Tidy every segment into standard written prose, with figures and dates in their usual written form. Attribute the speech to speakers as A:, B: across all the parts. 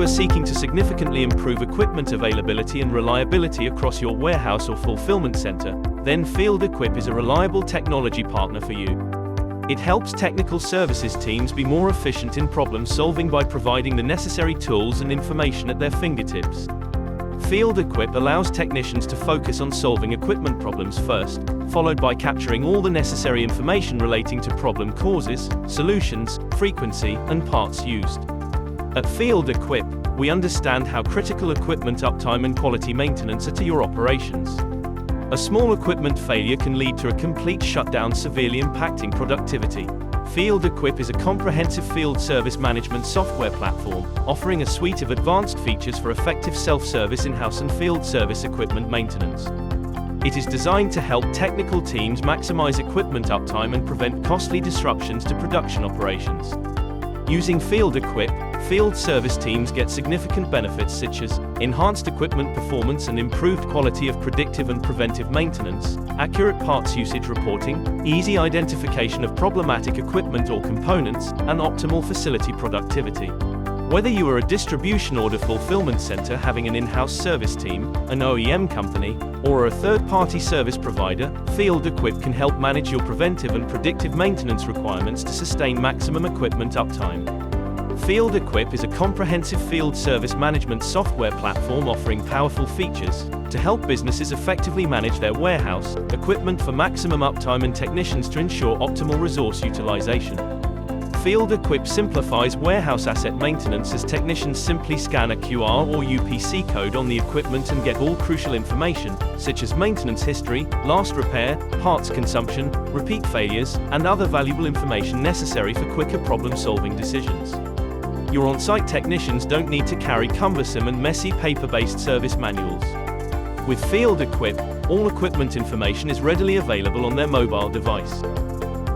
A: you are seeking to significantly improve equipment availability and reliability across your warehouse or fulfillment center, then FieldEquip is a reliable technology partner for you. It helps technical services teams be more efficient in problem solving by providing the necessary tools and information at their fingertips. FieldEquip allows technicians to focus on solving equipment problems first, followed by capturing all the necessary information relating to problem causes, solutions, frequency, and parts used. At FieldEquip, we understand how critical equipment uptime and quality maintenance are to your operations. A small equipment failure can lead to a complete shutdown, severely impacting productivity. FieldEquip is a comprehensive field service management software platform, offering a suite of advanced features for effective self-service in-house and field service equipment maintenance. It is designed to help technical teams maximize equipment uptime and prevent costly disruptions to production operations. Using FieldEquip, field service teams get significant benefits such as enhanced equipment performance and improved quality of predictive and preventive maintenance, accurate parts usage reporting, easy identification of problematic equipment or components, and optimal facility productivity. Whether you are a distribution order fulfillment center having an in-house service team, an OEM company, or a third-party service provider, FieldEquip can help manage your preventive and predictive maintenance requirements to sustain maximum equipment uptime. FieldEquip is a comprehensive field service management software platform offering powerful features to help businesses effectively manage their warehouse, equipment for maximum uptime and technicians to ensure optimal resource utilization. FieldEquip simplifies warehouse asset maintenance as technicians simply scan a QR or UPC code on the equipment and get all crucial information, such as maintenance history, last repair, parts consumption, repeat failures, and other valuable information necessary for quicker problem-solving decisions. Your on-site technicians don't need to carry cumbersome and messy paper-based service manuals. With FieldEquip, all equipment information is readily available on their mobile device.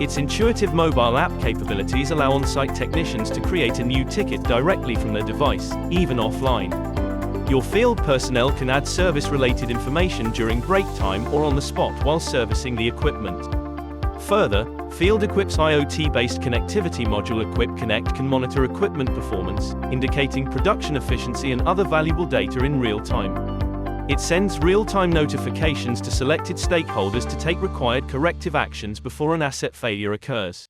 A: Its intuitive mobile app capabilities allow on-site technicians to create a new ticket directly from their device, even offline. Your field personnel can add service-related information during break time or on the spot while servicing the equipment. Further, FieldEquip's IoT-based connectivity module Equip Connect can monitor equipment performance, indicating production efficiency and other valuable data in real time. It sends real-time notifications to selected stakeholders to take required corrective actions before an asset failure occurs.